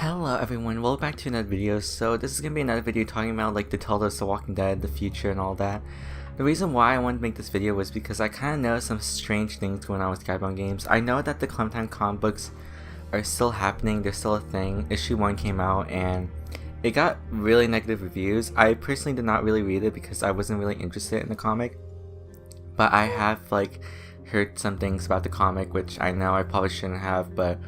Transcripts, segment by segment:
Hello everyone, welcome back to another video. So this is going to be another video talking about like the Telltale Walking Dead, the future and all that. The reason why I wanted to make this video was because I kind of noticed some strange things going on with Skybound Games. I know that the Clementine comic books are still happening, they're still a thing. Issue 1 came out and it got really negative reviews. I personally did not really read it because I wasn't really interested in the comic. But I have like heard some things about the comic which I know I probably shouldn't have, but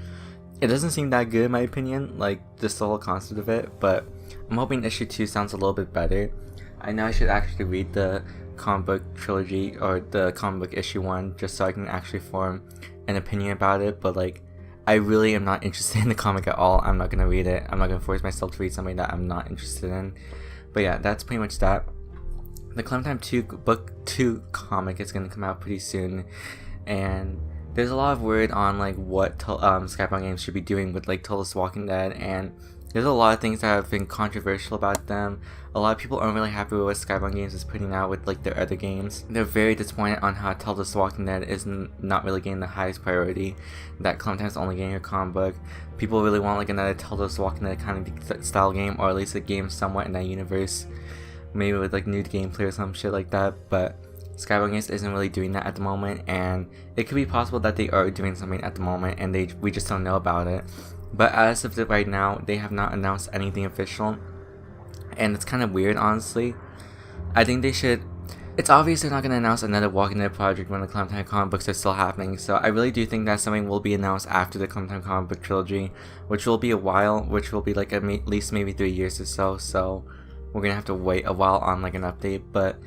it doesn't seem that good in my opinion, like just the whole concept of it, but I'm hoping issue 2 sounds a little bit better. I know I should actually read the comic book trilogy or the comic book issue 1 just so I can actually form an opinion about it, but like I really am not interested in the comic at all. I'm not going to read it. I'm not going to force myself to read something that I'm not interested in. But yeah, that's pretty much that. The Clementine 2 book 2 comic is going to come out pretty soon, and there's a lot of word on like what Skybound Games should be doing with like Telltale Walking Dead, and there's a lot of things that have been controversial about them. A lot of people aren't really happy with what Skybound Games is putting out with like their other games. They're very disappointed on how Telltale Walking Dead is not really getting the highest priority, that Clementine's only getting a comic book. People really want like another Telltale Walking Dead kind of style game, or at least a game somewhat in that universe, maybe with like new gameplay or some shit like that, but Skybound Games isn't really doing that at the moment, and it could be possible that they are doing something at the moment and we just don't know about it. But as of right now, they have not announced anything official, and it's kind of weird, honestly. I think they should. It's obvious they're not going to announce another Walking Dead project when the Clementine comic books are still happening, so I really do think that something will be announced after the Clementine comic book trilogy, which will be a while, which will be like at least maybe 3 years or so we're going to have to wait a while on like an update. But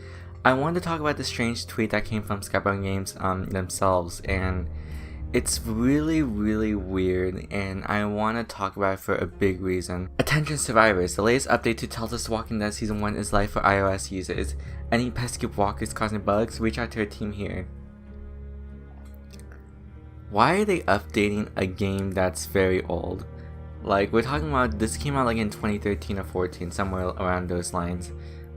I wanted to talk about the strange tweet that came from Skybound Games themselves, and it's really weird, and I want to talk about it for a big reason. Attention survivors, the latest update to Telltale Walking Dead Season 1 is live for iOS users. Any pesky walkers causing bugs, reach out to our team here. Why are they updating a game that's very old? Like, we're talking about, this came out like in 2013 or 14, somewhere around those lines.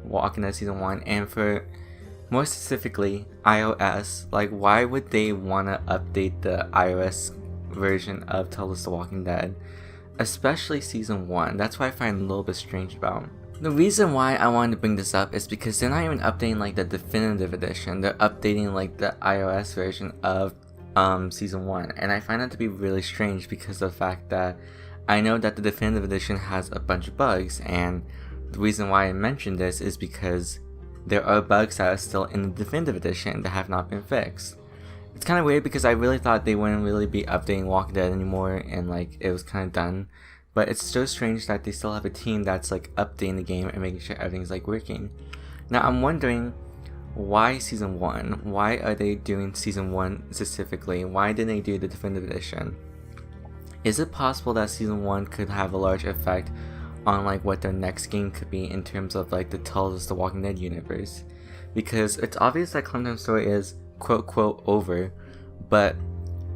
Walking Dead Season 1, and for more specifically iOS, like why would they want to update the iOS version of Telltale Walking Dead, especially Season 1? That's what I find a little bit strange about. The reason why I wanted to bring this up is because they're not even updating like the definitive edition, they're updating like the iOS version of Season 1, and I find that to be really strange because of the fact that I know that the definitive edition has a bunch of bugs, and the reason why I mentioned this is because there are bugs that are still in the definitive edition that have not been fixed. It's kind of weird because I really thought they wouldn't really be updating Walking Dead anymore and like it was kind of done, but it's so strange that they still have a team that's like updating the game and making sure everything's like working. Now I'm wondering, why Season 1? Why are they doing Season 1 specifically? Why didn't they do the definitive edition? Is it possible that Season 1 could have a large effect on like what their next game could be in terms of like the Telltale Walking Dead universe? Because it's obvious that Clementine's story is quote over, but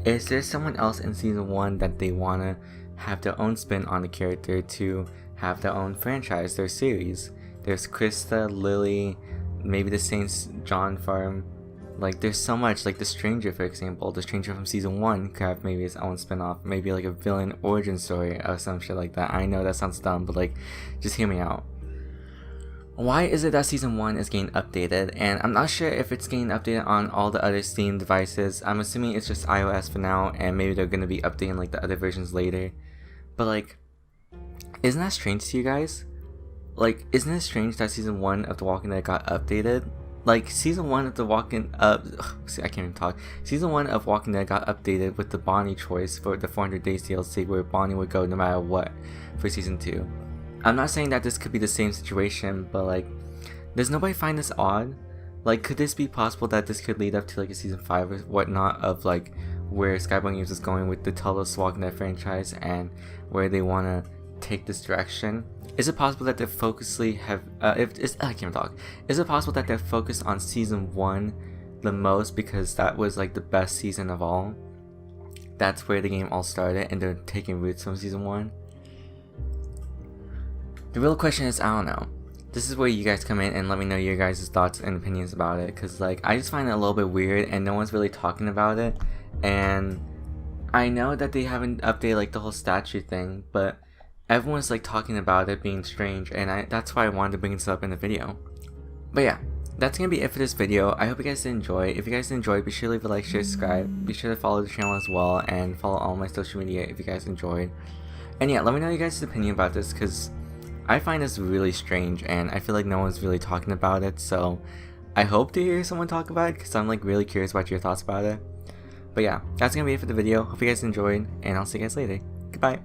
is there someone else in Season 1 that they want to have their own spin on the character to have their own franchise, their series? There's Krista, Lily, maybe the Saint John farm. Like there's so much, like the Stranger, for example. The Stranger from Season 1 could have maybe his own spin-off, maybe like a villain origin story or some shit like that. I know that sounds dumb, but like, just hear me out. Why is it that Season 1 is getting updated? And I'm not sure if it's getting updated on all the other Steam devices. I'm assuming it's just iOS for now, and maybe they're gonna be updating like the other versions later. But like, isn't that strange to you guys? Like, isn't it strange that Season 1 of The Walking Dead got updated? Like, Season 1 of The Walking see, I can't even talk. Season 1 of Walking Dead got updated with the Bonnie choice for the 400 Days DLC, where Bonnie would go no matter what for Season 2. I'm not saying that this could be the same situation, but like, does nobody find this odd? Like, could this be possible that this could lead up to like a Season 5 or whatnot of like where Skybound Games is going with the Telltale Walking Dead franchise and where they want to take this direction? Is it possible that they're Is it possible that they're focused on Season 1 the most because that was like the best season of all? That's where the game all started and they're taking roots from Season 1? The real question is, I don't know. This is where you guys come in and let me know your guys' thoughts and opinions about it, because like I just find it a little bit weird and no one's really talking about it. And I know that they haven't updated like the whole statue thing, but everyone's like talking about it being strange, and that's why I wanted to bring this up in the video. But yeah, that's gonna be it for this video. I hope you guys did enjoy. If you guys enjoyed, be sure to leave a like, share, subscribe. Be sure to follow the channel as well, and follow all my social media if you guys enjoyed. And yeah, let me know your guys' opinion about this, because I find this really strange, and I feel like no one's really talking about it, so I hope to hear someone talk about it, because I'm like really curious about your thoughts about it. But yeah, that's gonna be it for the video. Hope you guys enjoyed, and I'll see you guys later. Goodbye.